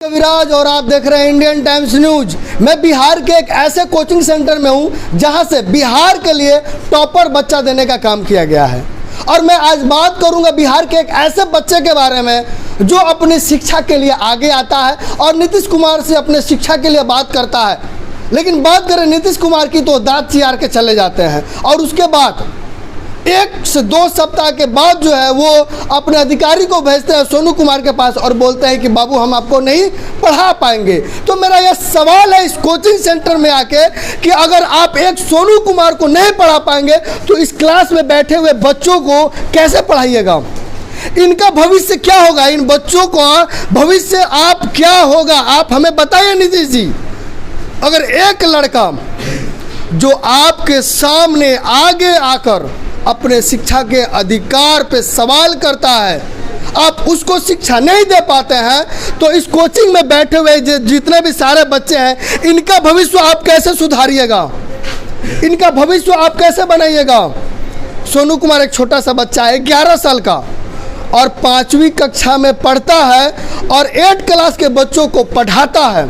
कविराज और आप देख रहे हैं इंडियन टाइम्स न्यूज। मैं बिहार के एक ऐसे कोचिंग सेंटर में हूं जहां से बिहार के लिए टॉपर बच्चा देने का काम किया गया है। और मैं आज बात करूंगा बिहार के एक ऐसे बच्चे के बारे में जो अपनी शिक्षा के लिए आगे आता है और नीतीश कुमार से अपने शिक्षा के लिए बात करता है। लेकिन बात करें नीतीश कुमार की तो दांत चियार के चले जाते हैं और उसके बाद 1 से 2 सप्ताह के बाद जो है वो अपने अधिकारी को भेजते हैं सोनू कुमार के पास और बोलते हैं कि बाबू हम आपको नहीं पढ़ा पाएंगे। तो मेरा यह सवाल है इस कोचिंग सेंटर में आके कि अगर आप एक सोनू कुमार को नहीं पढ़ा पाएंगे तो इस क्लास में बैठे हुए बच्चों को कैसे पढ़ाइएगा? इनका भविष्य क्या होगा? इन बच्चों का भविष्य आप क्या होगा? आप हमें बताइए नीतीश जी। अगर एक लड़का जो आपके सामने आगे आकर अपने शिक्षा के अधिकार पे सवाल करता है, आप उसको शिक्षा नहीं दे पाते हैं तो इस कोचिंग में बैठे हुए जितने भी सारे बच्चे हैं इनका भविष्य आप कैसे सुधारिएगा? इनका भविष्य आप कैसे बनाइएगा? सोनू कुमार एक छोटा सा बच्चा है, 11 साल का, और 5वीं कक्षा में पढ़ता है और 8 क्लास के बच्चों को पढ़ाता है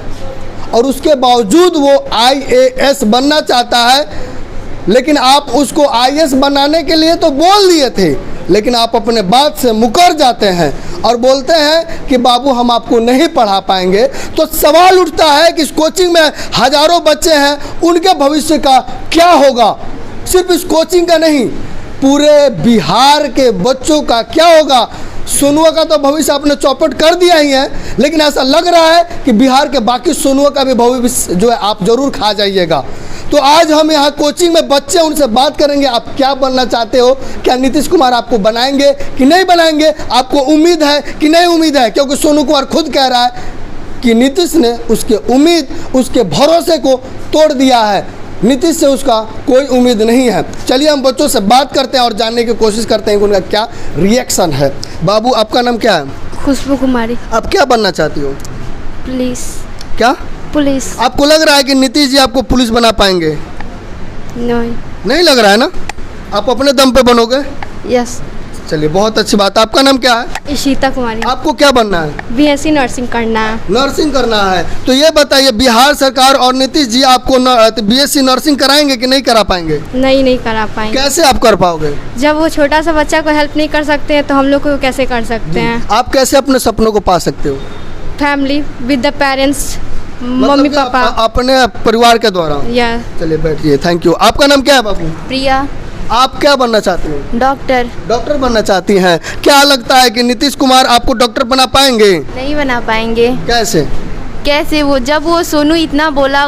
और उसके बावजूद वो IAS बनना चाहता है। लेकिन आप उसको IAS बनाने के लिए तो बोल दिए थे, लेकिन आप अपने बात से मुकर जाते हैं और बोलते हैं कि बाबू हम आपको नहीं पढ़ा पाएंगे। तो सवाल उठता है कि इस कोचिंग में हजारों बच्चे हैं, उनके भविष्य का क्या होगा? सिर्फ इस कोचिंग का नहीं, पूरे बिहार के बच्चों का क्या होगा? सोनुआ का तो भविष्य आपने चौपट कर दिया ही है, लेकिन ऐसा लग रहा है कि बिहार के बाकी सोनुआ का भी भविष्य जो है आप जरूर खा जाइएगा। तो आज हम यहाँ कोचिंग में बच्चे उनसे बात करेंगे, आप क्या बनना चाहते हो? क्या नीतीश कुमार आपको बनाएंगे कि नहीं बनाएंगे? आपको उम्मीद है कि नहीं उम्मीद है? क्योंकि सोनू कुमार खुद कह रहा है कि नीतीश ने उसके उम्मीद, उसके भरोसे को तोड़ दिया है। नीतीश से उसका कोई उम्मीद नहीं है। चलिए हम बच्चों से बात करते हैं और जानने की कोशिश करते हैं कि उनका क्या रिएक्शन है। बाबू आपका नाम क्या है? खुशबू कुमारी। आप क्या बनना चाहती हो? पुलिस। क्या? पुलिस। आपको लग रहा है कि नीतीश जी आपको पुलिस बना पाएंगे? नहीं लग रहा है ना? आप अपने दम पे बनोगे? यस। चलिए बहुत अच्छी बात। आपका नाम क्या है? इशिता कुमारी। आपको क्या बनना है? BSc नर्सिंग करना है। नर्सिंग करना है। तो ये बताइए बिहार सरकार और नीतीश जी आपको BSc नर्सिंग कराएंगे कि नहीं करा पाएंगे? नहीं करा पाएंगे। कैसे आप कर पाओगे? जब वो छोटा सा बच्चा को हेल्प नहीं कर सकते हैं तो हम लोग को कैसे कर सकते हैं? आप कैसे अपने सपनों को पा सकते हो? Family with the parents, mummy papa, अपने परिवार के द्वारा। या चलिए बैठिए। Thank you. आपका नाम क्या है बाबू? प्रिया। आप क्या बनना चाहती हो? डॉक्टर। डॉक्टर बनना चाहती हैं। क्या लगता है कि नीतीश कुमार आपको डॉक्टर बना पाएंगे? नहीं बना पाएंगे। कैसे? वो जब वो सोनू इतना बोला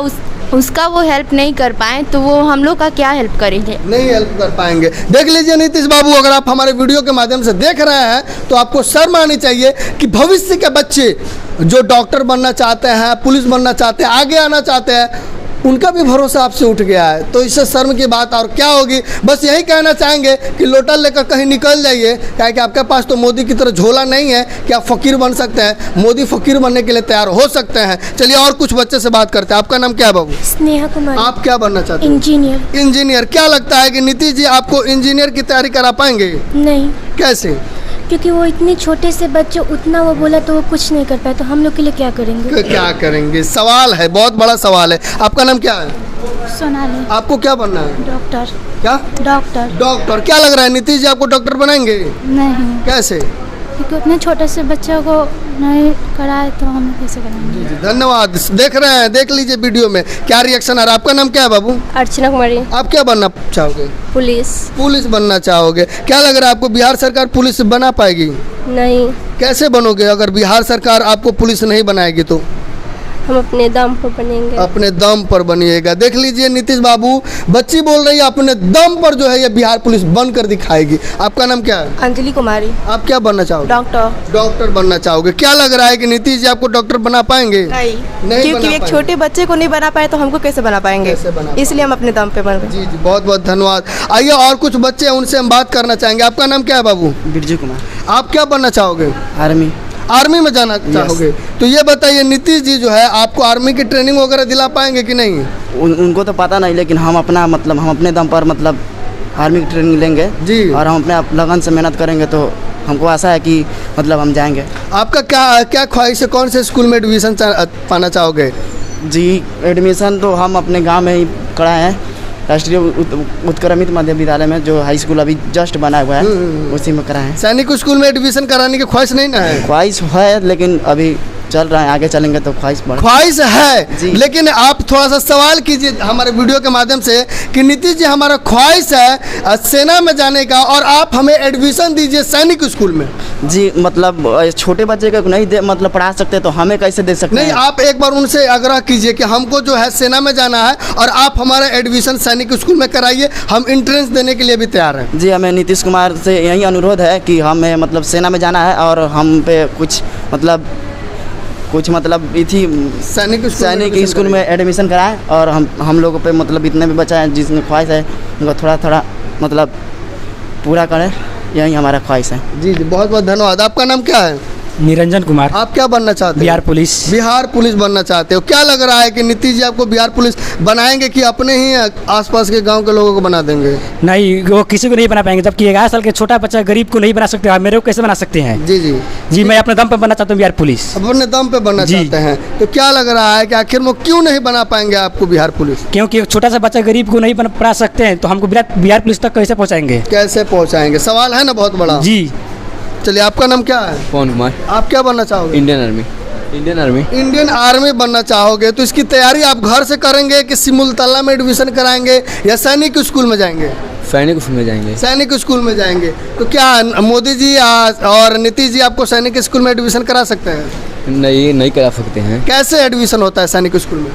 उसका वो हेल्प नहीं कर पाए तो वो हम लोग का क्या हेल्प करेंगे? नहीं हेल्प कर पाएंगे। देख लीजिए नीतीश बाबू, अगर आप हमारे वीडियो के माध्यम से देख रहे हैं तो आपको शर्म आनी चाहिए कि भविष्य के बच्चे जो डॉक्टर बनना चाहते हैं, पुलिस बनना चाहते हैं, आगे आना चाहते हैं, उनका भी भरोसा आपसे उठ गया है। तो इससे शर्म की बात और क्या होगी? बस यही कहना चाहेंगे कि लोटा लेकर कहीं निकल जाइए, क्या कि आपके पास तो मोदी की तरह झोला नहीं है कि आप फकीर बन सकते हैं। मोदी फकीर बनने के लिए तैयार हो सकते हैं। चलिए और कुछ बच्चे से बात करते हैं। आपका नाम क्या है बाबू? स्नेहा कुमार। आप क्या बनना चाहते हैं? इंजीनियर। इंजीनियर। क्या लगता है कि नीतीश जी आपको इंजीनियर की तैयारी करा पाएंगे? नहीं। कैसे? क्योंकि वो इतने छोटे से बच्चे, उतना वो बोला तो वो कुछ नहीं कर पाए, तो हम लोग के लिए क्या करेंगे? क्या करेंगे? सवाल है, बहुत बड़ा सवाल है। आपका नाम क्या है? सोनाली। आपको क्या बनना है? डॉक्टर। क्या? डॉक्टर। क्या लग रहा है नीतीश जी आपको डॉक्टर बनाएंगे? नहीं। कैसे? क्योंकि उतने छोटे से बच्चों को नहीं कराए तो हम कैसे कराएंगे? जी धन्यवाद। देख रहे हैं, देख लीजिए वीडियो में क्या रिएक्शन आ रहा है। आपका नाम क्या है बाबू? अर्चना कुमारी। आप क्या बनना चाहोगे? पुलिस बनना चाहोगे। क्या लग रहा है आपको बिहार सरकार पुलिस बना पाएगी? नहीं। कैसे बनोगे अगर बिहार सरकार आपको पुलिस नहीं बनाएगी तो? हम अपने दम पर बनेंगे। अपने दम पर बनिएगा। देख लीजिए नीतीश बाबू, बच्ची बोल रही है अपने दम पर जो है ये बिहार पुलिस बन कर दिखाएगी। आपका नाम क्या है? अंजलि कुमारी। आप क्या बनना चाहोगे? डॉक्टर बनना चाहोगे। क्या लग रहा है कि नीतीश जी आपको डॉक्टर बना पाएंगे? नहीं क्योंकि एक छोटे बच्चे को नहीं बना पाए तो हमको कैसे बना पाएंगे? इसलिए हम अपने दम पे बन रहे हैं। जी बहुत बहुत धन्यवाद। आइए और कुछ बच्चे हैं, उनसे हम बात करना चाहेंगे। आपका नाम क्या है बाबू? बिरजू कुमार। आप क्या बनना चाहोगे? आर्मी में जाना चाहोगे? तो ये बताइए नीतीश जी जो है आपको आर्मी की ट्रेनिंग वगैरह दिला पाएंगे कि नहीं? उनको तो पता नहीं, लेकिन हम अपने दम पर आर्मी की ट्रेनिंग लेंगे जी। और हम अपने लगन से मेहनत करेंगे तो हमको आशा है कि मतलब हम जाएंगे। आपका क्या क्या ख्वाहिश है, कौन से स्कूल में एडमिशन पाना चाहोगे? जी एडमिशन तो हम अपने गांव में ही कराए हैं, राष्ट्रीय उत्क्रमित मध्य विद्यालय में, जो हाई स्कूल अभी जस्ट बना हुआ है उसी में कराए हैं। सैनिक स्कूल में एडमिशन कराने की ख्वाहिश नहीं ना है? ख्वाहिश है लेकिन अभी चल रहा है, आगे चलेंगे तो ख्वाहिश बढ़। ख्वाहिश है जी। लेकिन आप थोड़ा सा सवाल कीजिए हमारे वीडियो के माध्यम से कि नीतीश जी हमारा ख्वाहिश है सेना में जाने का और आप हमें एडमिशन दीजिए सैनिक स्कूल में। जी मतलब छोटे बच्चे को नहीं दे मतलब पढ़ा सकते तो हमें कैसे दे सकते नहीं, हैं? आप एक बार उनसे आग्रह कीजिए कि हमको जो है सेना में जाना है और आप हमारा एडमिशन सैनिक स्कूल में कराइए, हम इंट्रेंस देने के लिए भी तैयार हैं। जी हमें नीतीश कुमार से यही अनुरोध है कि हमें मतलब सेना में जाना है और हम पे कुछ मतलब इथी सैनिक स्कूल में एडमिशन कराएं और हम लोगों पे मतलब इतने भी बच्चा है जिसमें ख्वाहिश है उनको थोड़ा थोड़ा मतलब पूरा करें, यही हमारा ख्वाहिश है। जी जी, बहुत बहुत धन्यवाद। आपका नाम क्या है? निरंजन कुमार, आप क्या बनना चाहते हैं? बिहार पुलिस। बिहार पुलिस बनना चाहते हो? क्या लग रहा है कि नीतीश जी आपको बिहार पुलिस बनाएंगे कि अपने ही आसपास के गांव के लोगों को बना देंगे? नहीं, वो किसी को नहीं बना पाएंगे, जबकि 11 साल के छोटा बच्चा गरीब को नहीं बना सकते, आप मेरे को कैसे बना सकते हैं? जी जी जी, मैं अपने दम पर बनना चाहता हूँ बिहार पुलिस। अपने दम पे बनना जी। चाहते हैं, तो क्या लग रहा है कि आखिर में क्यों नहीं बना पाएंगे आपको बिहार पुलिस? क्योंकि एक छोटा सा बच्चा गरीब को नहीं पढ़ा सकते हैं तो हमको बिहार पुलिस तक कैसे पहुँचाएंगे? कैसे पहुंचाएंगे? सवाल है ना बहुत बड़ा। जी। चलिए, आपका नाम क्या है? पवन कुमार, आप क्या बनना चाहोगे? Indian army. इंडियन आर्मी बनना चाहोगे तो इसकी तैयारी आप घर से करेंगे कि सिमुलतला में एडमिशन कराएंगे या सैनिक स्कूल में जाएंगे? सैनिक स्कूल में जाएंगे। सैनिक स्कूल में जाएंगे। तो क्या मोदी जी और नीतीश जी आपको सैनिक स्कूल में एडमिशन करा सकते हैं? नहीं करा सकते हैं। कैसे एडमिशन होता है सैनिक स्कूल में?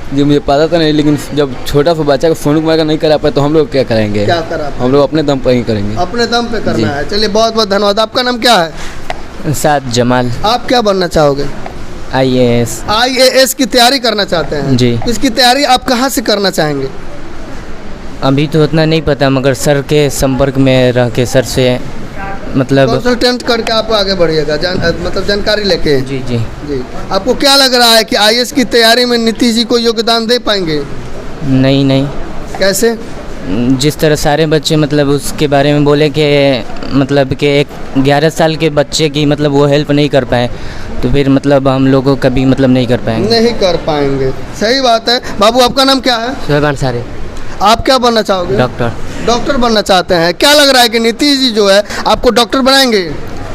जी मुझे पता तो नहीं, लेकिन जब छोटा सा बच्चा को सोनू कुमार का नहीं करा पाए तो हम लोग क्या करेंगे? क्या करा? हम लोग अपने दम पर ही करेंगे। अपने दम पे करना है। चलिए, बहुत बहुत धन्यवाद। आपका नाम क्या है? साद जमाल, आप क्या बनना चाहोगे? IAS। IAS की तैयारी करना चाहते हैं? जी। इसकी तैयारी आप कहाँ से करना चाहेंगे? अभी तो उतना नहीं पता, मगर सर के संपर्क में रह के सर से मतलब कंसल्टेंट करके आप आगे बढ़िएगा, मतलब जानकारी लेके। जी जी जी। आपको क्या लग रहा है कि IAS की तैयारी में नीतीश जी को योगदान दे पाएंगे? नहीं। कैसे? जिस तरह सारे बच्चे मतलब उसके बारे में बोले कि मतलब कि एक 11 साल के बच्चे की मतलब वो हेल्प नहीं कर पाए, तो फिर मतलब हम लोगों का भी मतलब नहीं कर पाएंगे। नहीं कर पाएंगे, सही बात है। बाबू, आपका नाम क्या है? सुहेबान सारे। आप क्या बनना चाहोगे? डॉक्टर। डॉक्टर बनना चाहते हैं। क्या लग रहा है कि नीतीश जी जो है आपको डॉक्टर बनाएंगे?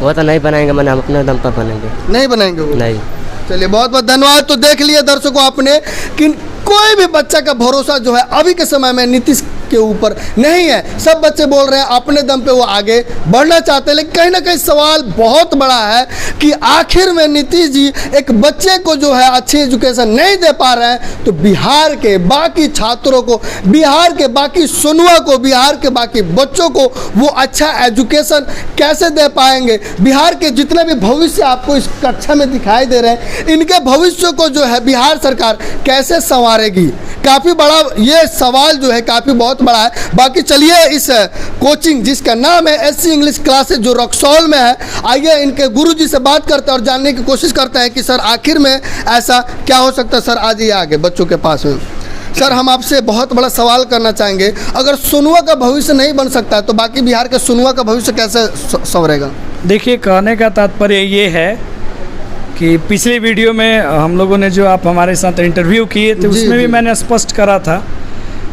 वो तो नहीं बनाएंगे, मैंने हम अपने दम पर बनेंगे। नहीं बनाएंगे वो? नहीं। चलिए, बहुत बहुत धन्यवाद। तो देख लिया दर्शकों आपने कि कोई भी बच्चा का भरोसा जो है अभी के समय में नीतीश के ऊपर नहीं है। सब बच्चे बोल रहे हैं अपने दम पे वो आगे बढ़ना चाहते हैं, लेकिन कहीं ना कहीं सवाल बहुत बड़ा है कि आखिर में नीतीश जी एक बच्चे को जो है अच्छी एजुकेशन नहीं दे पा रहे हैं, तो बिहार के बाकी छात्रों को, बिहार के बाकी सोनुआ को, बिहार के बाकी बच्चों को वो अच्छा एजुकेशन कैसे दे पाएंगे? बिहार के जितने भी भविष्य आपको इस कक्षा में दिखाई दे रहे हैं, इनके भविष्य को जो है बिहार सरकार कैसे संवारेगी? काफ़ी बड़ा ये सवाल जो है, काफ़ी बहुत बड़ा है। बाकी चलिए, इस कोचिंग जिसका नाम है SC इंग्लिश क्लासेस जो रक्सौल में है, आइए इनके गुरुजी से बात करते हैं और जानने की कोशिश करते हैं कि सर आखिर में ऐसा क्या हो सकता है। सर आ जाइए आगे बच्चों के पास में। सर, हम आपसे बहुत बड़ा सवाल करना चाहेंगे, अगर सोनुआ का भविष्य नहीं बन सकता तो बाकी बिहार के सोनुआ का भविष्य कैसे संवरेगा? देखिए, कहने का तात्पर्य ये है कि पिछले वीडियो में हम लोगों ने जो आप हमारे साथ इंटरव्यू किए थे उसमें भी मैंने स्पष्ट करा था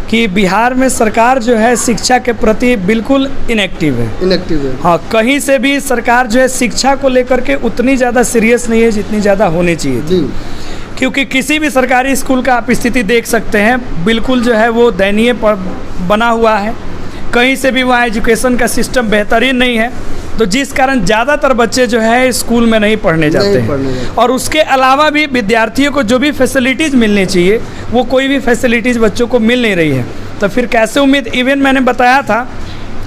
कि बिहार में सरकार जो है शिक्षा के प्रति बिल्कुल इनएक्टिव है। इनएक्टिव है। हाँ, कहीं से भी सरकार जो है शिक्षा को लेकर के उतनी ज़्यादा सीरियस नहीं है जितनी ज़्यादा होनी चाहिए जी। क्योंकि किसी भी सरकारी स्कूल का आप स्थिति देख सकते हैं, बिल्कुल जो है वो दयनीय बना हुआ है। कहीं से भी वहाँ एजुकेशन का सिस्टम बेहतरीन नहीं है, तो जिस कारण ज़्यादातर बच्चे जो है स्कूल में नहीं पढ़ने जाते हैं। और उसके अलावा भी विद्यार्थियों को जो भी फैसिलिटीज़ मिलनी चाहिए वो कोई भी फैसिलिटीज़ बच्चों को मिल नहीं रही है, तो फिर कैसे उम्मीद? इवन मैंने बताया था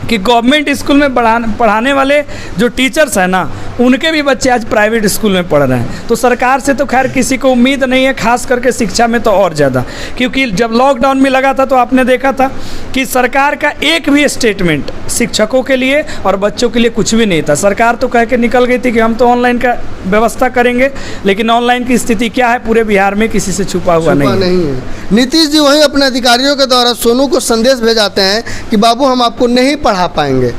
कि गवर्नमेंट स्कूल में पढ़ाने वाले जो टीचर्स हैं ना, उनके भी बच्चे आज प्राइवेट स्कूल में पढ़ रहे हैं। तो सरकार से तो खैर किसी को उम्मीद नहीं है, खास करके शिक्षा में तो और ज़्यादा, क्योंकि जब लॉकडाउन में लगा था तो आपने देखा था कि सरकार का एक भी स्टेटमेंट शिक्षकों के लिए और बच्चों के लिए कुछ भी नहीं था। सरकार तो कह के निकल गई थी कि हम तो ऑनलाइन का व्यवस्था करेंगे, लेकिन ऑनलाइन की स्थिति क्या है पूरे बिहार में किसी से छुपा हुआ नहीं है। नीतीश जी वहीं अपने अधिकारियों के द्वारा सोनू को संदेश भेजाते हैं कि बाबू हम आपको नहीं पढ़ा पाएंगे,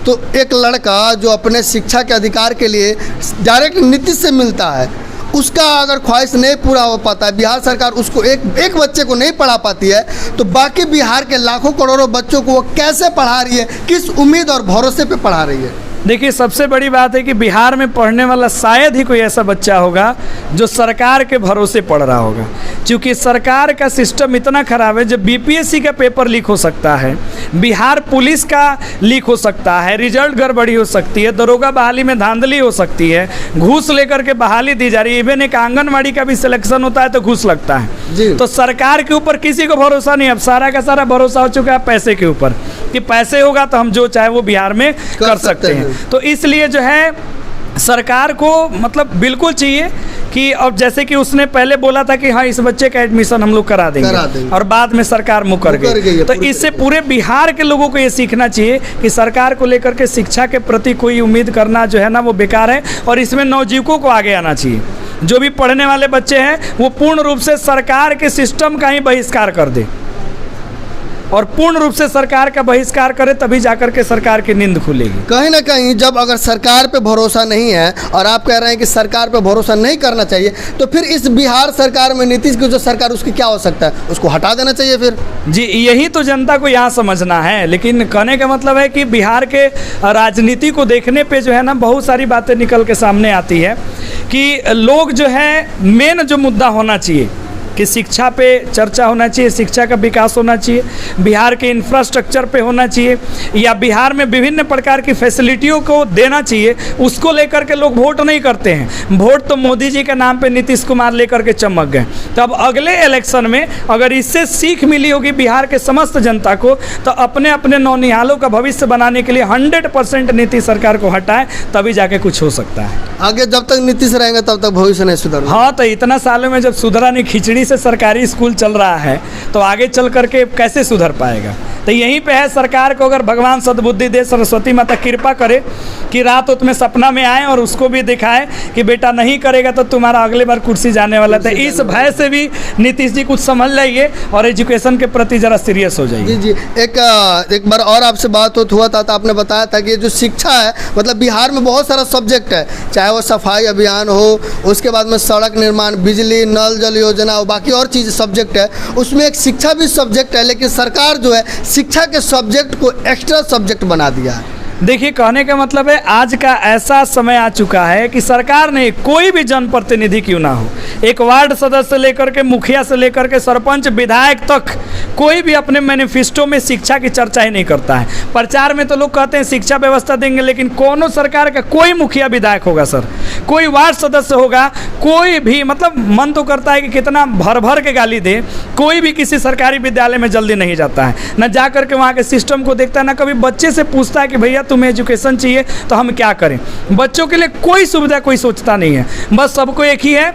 तो एक लड़का जो अपने शिक्षा के अधिकार के लिए डायरेक्ट नीतीश से मिलता है, उसका अगर ख्वाहिश नहीं पूरा हो पाता है, बिहार सरकार उसको एक बच्चे को नहीं पढ़ा पाती है, तो बाकी बिहार के लाखों करोड़ों बच्चों को वो कैसे पढ़ा रही है, किस उम्मीद और भरोसे पे पढ़ा रही है? देखिए, सबसे बड़ी बात है कि बिहार में पढ़ने वाला शायद ही कोई ऐसा बच्चा होगा जो सरकार के भरोसे पढ़ रहा होगा, क्योंकि सरकार का सिस्टम इतना ख़राब है। जब बीपीएससी का पेपर लीक हो सकता है, बिहार पुलिस का लीक हो सकता है, रिजल्ट गड़बड़ी हो सकती है, दरोगा बहाली में धांधली हो सकती है, घूस लेकर के बहाली दी जा रही है, इवन एक आंगनबाड़ी का भी सिलेक्शन होता है तो घूस लगता है। तो सरकार के ऊपर किसी को भरोसा नहीं, अब सारा का सारा भरोसा हो चुका है पैसे के ऊपर, कि पैसे होगा तो हम जो चाहे वो बिहार में कर सकते हैं। तो इसलिए जो है सरकार को मतलब बिल्कुल चाहिए कि अब जैसे कि उसने पहले बोला था कि हाँ इस बच्चे का एडमिशन हम लोग करा देंगे और बाद में सरकार मुकर गई। तो इससे पूरे बिहार के लोगों को ये सीखना चाहिए कि सरकार को लेकर के शिक्षा के प्रति कोई उम्मीद करना जो है ना वो बेकार है, और इसमें नवयुवकों को आगे आना चाहिए। जो भी पढ़ने वाले बच्चे हैं वो पूर्ण रूप से सरकार के सिस्टम का ही बहिष्कार कर दे, और पूर्ण रूप से सरकार का बहिष्कार करे, तभी जाकर के सरकार की नींद खुलेगी। कहीं ना कहीं जब अगर सरकार पे भरोसा नहीं है और आप कह रहे हैं कि सरकार पे भरोसा नहीं करना चाहिए, तो फिर इस बिहार सरकार में नीतीश की जो सरकार उसकी क्या हो सकता है, उसको हटा देना चाहिए फिर? जी, यही तो जनता को यहाँ समझना है। लेकिन कहने का मतलब है कि बिहार के राजनीति को देखने पे जो है ना बहुत सारी बातें निकल के सामने आती है कि लोग जो है मेन जो मुद्दा होना चाहिए कि शिक्षा पे चर्चा होना चाहिए, शिक्षा का विकास होना चाहिए, बिहार के इंफ्रास्ट्रक्चर पे होना चाहिए, या बिहार में विभिन्न प्रकार की फैसिलिटियों को देना चाहिए, उसको लेकर के लोग वोट नहीं करते हैं। वोट तो मोदी जी के नाम पे नीतीश कुमार लेकर के चमक गए। तो अब अगले इलेक्शन में अगर इससे सीख मिली होगी बिहार के समस्त जनता को, तो अपने अपने नौनिहालों का भविष्य बनाने के लिए 100% नीतीश सरकार को हटाए, तभी जाके कुछ हो सकता है। आगे जब तक नीतीश रहेंगे तब तक भविष्य नहीं सुधरेगा। हाँ, तो इतना सालों में जब सुधरा नहीं, खिचड़ी से सरकारी स्कूल चल रहा है, तो आगे चल करके कैसे सुधर पाएगा? तो यहीं पे है, सरकार को अगर भगवान सद्बुद्धि दे, सरस्वती माता कृपा करे कि रात उत में सपना में आए और उसको भी दिखाए कि बेटा नहीं करेगा तो तुम्हारा अगले बार कुर्सी जाने वाला था। इस भय से भी नीतीश जी कुछ समझ लाइए और एजुकेशन के प्रति जरा सीरियस हो जाइए। जी जी, एक बार और आपसे बात हुआ था तो आपने बताया था कि जो शिक्षा है, मतलब बिहार में बहुत सारा सब्जेक्ट है, चाहे वो सफाई अभियान हो, उसके बाद में सड़क निर्माण, बिजली, नल जल योजना, बाकी और चीज़ सब्जेक्ट है, उसमें एक शिक्षा भी सब्जेक्ट है, लेकिन सरकार जो है शिक्षा के सब्जेक्ट को एक्स्ट्रा सब्जेक्ट बना दिया है। देखिए, कहने का मतलब है आज का ऐसा समय आ चुका है कि सरकार ने कोई भी जनप्रतिनिधि क्यों ना हो, एक वार्ड सदस्य से लेकर के मुखिया से लेकर के सरपंच विधायक तक, कोई भी अपने मैनिफेस्टो में शिक्षा की चर्चा ही नहीं करता है। प्रचार में तो लोग कहते हैं शिक्षा व्यवस्था देंगे, लेकिन कोनो सरकार का कोई मुखिया विधायक होगा सर, कोई वार्ड सदस्य होगा, कोई भी, मतलब मन तो करता है कि कितना भर भर के गाली दे, कोई भी किसी सरकारी विद्यालय में जल्दी नहीं जाता है, न जा करके वहाँ के सिस्टम को देखता है, ना कभी बच्चे से पूछता है कि भैया तुम्हें एजुकेशन चाहिए तो हम क्या करें। बच्चों के लिए कोई सुविधा कोई सोचता नहीं है, बस सबको एक ही है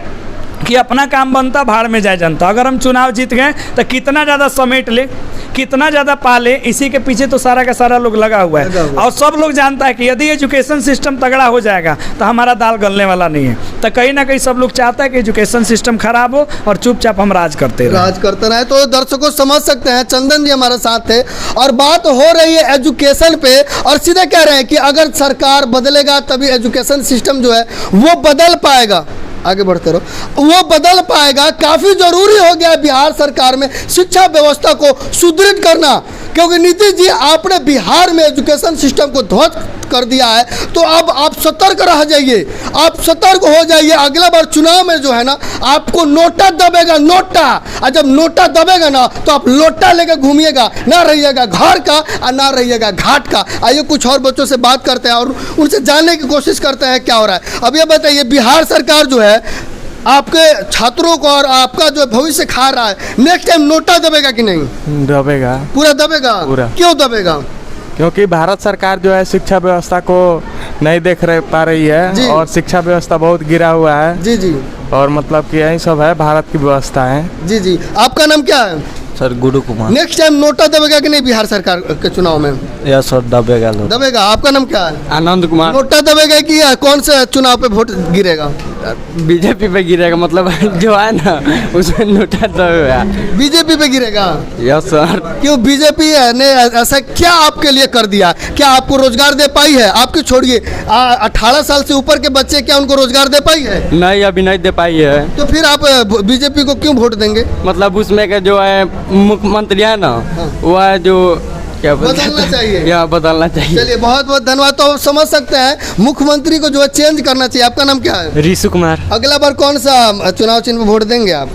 कि अपना काम बनता, भाड़ में जाए जनता। अगर हम चुनाव जीत गए तो कितना ज़्यादा समेट ले, कितना ज़्यादा पाले, इसी के पीछे तो सारा का सारा लोग लगा हुआ है। और सब लोग जानता है कि यदि एजुकेशन सिस्टम तगड़ा हो जाएगा तो हमारा दाल गलने वाला नहीं है। तो कहीं ना कहीं सब लोग चाहता है कि एजुकेशन सिस्टम खराब हो और चुपचाप हम राज करते रहे। तो दर्शकों समझ सकते हैं, चंदन जी हमारे साथ थे और बात हो रही है एजुकेशन पे, और सीधे कह रहे हैं कि अगर सरकार बदलेगा तभी एजुकेशन सिस्टम जो है वो बदल पाएगा। आगे बढ़ते रहो, वो बदल पाएगा। काफ़ी ज़रूरी हो गया बिहार सरकार में शिक्षा व्यवस्था को सुदृढ़ करना, क्योंकि नीतीश जी आपने बिहार में एजुकेशन सिस्टम को ध्वस्त कर दिया है। तो अब आप सतर्क रह जाइए, आप सतर्क हो जाइए। अगला बार चुनाव में जो है ना आपको नोटा दबेगा, नोटा, और जब नोटा दबेगा ना तो आप लोटा लेकर घूमिएगा, ना रहिएगा घर का और ना रहिएगा घाट का। आइए कुछ और बच्चों से बात करते हैं और उनसे जानने की कोशिश करते हैं क्या हो रहा है। अब ये बताइए, बिहार सरकार जो है आपके छात्रों को और आपका जो भविष्य खा रहा है, नेक्स्ट टाइम नोटा दबेगा कि नहीं? दबेगा, पूरा दबेगा। पूरा। क्यों दबेगा? क्योंकि भारत सरकार जो है शिक्षा व्यवस्था को नहीं देख पा रही है और शिक्षा व्यवस्था बहुत गिरा हुआ है। जी जी, और मतलब कि यही सब है भारत की व्यवस्था है। जी जी, आपका नाम क्या है? Sir Guru Kumar. Next time NOTA दबेगा कि नहीं बिहार सरकार के चुनाव में? यस सर, दबेगा। दबेगा। आपका नाम क्या है? आनंद कुमार। नोटा दबेगा कि कौन से चुनाव पे वोट गिरेगा? बीजेपी पे गिरेगा, मतलब जो है ना उसमें नोटा तो बीजेपी पे गिरेगा। Yes sir. क्यों बीजेपी ने ऐसा क्या आपके लिए कर दिया? क्या आपको रोजगार दे पाई है? आपको छोड़िए 18 साल से ऊपर के बच्चे, क्या उनको रोजगार दे पाई है? नहीं, अभी नहीं दे पाई है। तो फिर आप बीजेपी को क्यों वोट देंगे? मतलब उसमें का जो है मुख्यमंत्री है ना, वो है जो क्या बदलना चाहिए। या बदलना चाहिए। चलिए बहुत बहुत धन्यवाद। तो आप समझ सकते हैं मुख्यमंत्री को जो है चेंज करना चाहिए। आपका नाम क्या है? ऋषु कुमार। अगला बार कौन सा चुनाव चिन्ह पे वोट देंगे आप?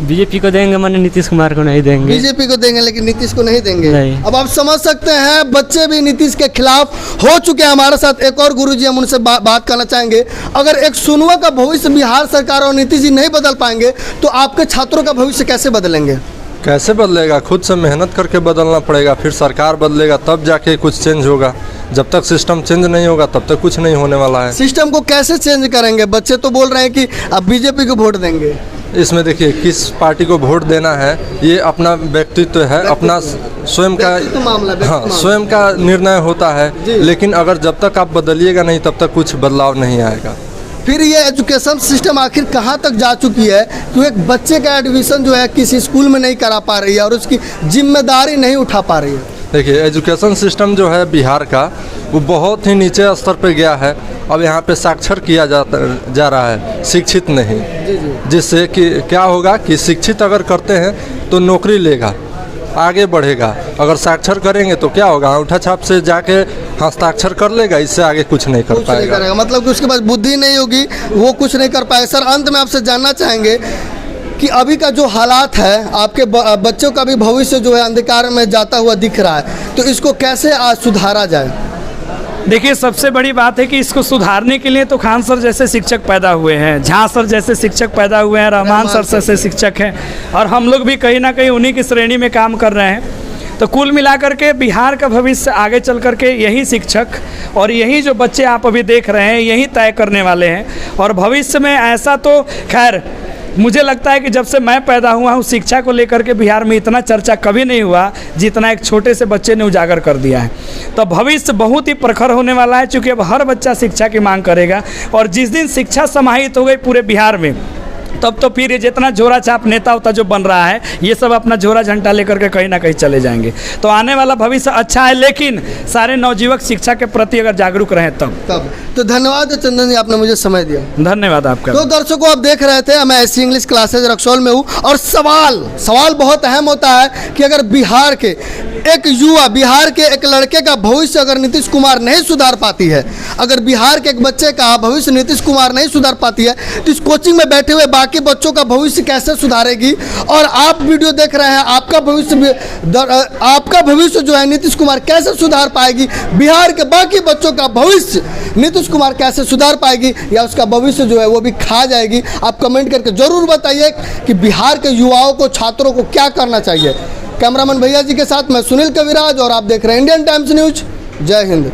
बीजेपी को देंगे, माने नीतीश कुमार को नहीं देंगे। बीजेपी को देंगे लेकिन नीतीश को नहीं देंगे। नहीं। अब आप समझ सकते हैं बच्चे भी नीतीश के खिलाफ हो चुके हैं। हमारे साथ एक और गुरुजी, हम उनसे बात करना चाहेंगे। अगर एक सुनवा का भविष्य बिहार सरकार और नीतीश जी नहीं बदल पाएंगे तो आपके छात्रों का भविष्य कैसे बदलेंगे? कैसे बदलेगा? खुद से मेहनत करके बदलना पड़ेगा, फिर सरकार बदलेगा तब जाके कुछ चेंज होगा। जब तक सिस्टम चेंज नहीं होगा तब तक कुछ नहीं होने वाला है। सिस्टम को कैसे चेंज करेंगे? बच्चे तो बोल रहे हैं कि अब बीजेपी को वोट देंगे। इसमें देखिए किस पार्टी को वोट देना है ये अपना व्यक्तित्व है, अपना स्वयं का हाँ स्वयं का निर्णय होता है। लेकिन अगर जब तक आप बदलिएगा नहीं तब तक कुछ बदलाव नहीं आएगा। फिर ये एजुकेशन सिस्टम आखिर कहाँ तक जा चुकी है कि एक बच्चे का एडमिशन जो है किसी स्कूल में नहीं करा पा रही है और उसकी जिम्मेदारी नहीं उठा पा रही है। देखिए एजुकेशन सिस्टम जो है बिहार का वो बहुत ही नीचे स्तर पर गया है। अब यहाँ पे साक्षर किया जा रहा है, शिक्षित नहीं। जिससे कि क्या होगा कि शिक्षित अगर करते हैं तो नौकरी लेगा, आगे बढ़ेगा। अगर साक्षर करेंगे तो क्या होगा, अंगूठा छाप से जाके हस्ताक्षर कर लेगा, इससे आगे कुछ नहीं कर पाएगा। मतलब कि उसके पास बुद्धि नहीं होगी, वो कुछ नहीं कर पाएगा। सर अंत में आपसे जानना चाहेंगे कि अभी का जो हालात है, आपके बच्चों का भी भविष्य जो है अंधकार में जाता हुआ दिख रहा है, तो इसको कैसे आज सुधारा जाए? देखिए सबसे बड़ी बात है कि इसको सुधारने के लिए तो खान सर जैसे शिक्षक पैदा हुए हैं, झा सर जैसे शिक्षक पैदा हुए हैं, रहमान सर जैसे शिक्षक हैं, और हम लोग भी कहीं ना कहीं उन्हीं की श्रेणी में काम कर रहे हैं। तो कुल मिलाकर के बिहार का भविष्य आगे चल कर के यही शिक्षक और यही जो बच्चे आप अभी देख रहे हैं यही तय करने वाले हैं। और भविष्य में ऐसा तो खैर मुझे लगता है कि जब से मैं पैदा हुआ हूँ शिक्षा को लेकर के बिहार में इतना चर्चा कभी नहीं हुआ जितना एक छोटे से बच्चे ने उजागर कर दिया है। तो भविष्य बहुत ही प्रखर होने वाला है, क्योंकि अब हर बच्चा शिक्षा की मांग करेगा। और जिस दिन शिक्षा समाहित हो गई पूरे बिहार में तब तो फिर ये जितना झोरा छाप नेता होता जो बन रहा है ये सब अपना झोरा झंटा लेकर के कहीं ना कहीं चले जाएंगे। तो आने वाला भविष्य अच्छा है, लेकिन सारे नवयुवक शिक्षा के प्रति अगर जागरूक रहें तब। तो धन्यवाद चंदन जी, आपने मुझे समय दिया। धन्यवाद आपका। तो दर्शकों आप देख रहे थे, मैं ऐसी इंग्लिश क्लासेज रक्सौल में हूँ और सवाल बहुत अहम होता है कि अगर बिहार के एक युवा, बिहार के एक लड़के का भविष्य अगर नीतीश कुमार नहीं सुधार पाती है, अगर बिहार के एक बच्चे का भविष्य नीतीश कुमार नहीं सुधार पाती है तो इस कोचिंग में बैठे हुए बाकी बच्चों का भविष्य कैसे सुधारेगी? और आप वीडियो देख रहे हैं, आपका भविष्य जो है नीतीश कुमार कैसे सुधार पाएगी? बिहार के बाकी बच्चों का भविष्य नीतीश कुमार कैसे सुधार पाएगी, या उसका भविष्य जो है वो भी खा जाएगी? आप कमेंट करके जरूर बताइए कि बिहार के युवाओं को, छात्रों को क्या करना चाहिए। कैमरामैन भैया जी के साथ मैं सुनील कविराज और आप देख रहे हैं इंडियन टाइम्स न्यूज। जय हिंद।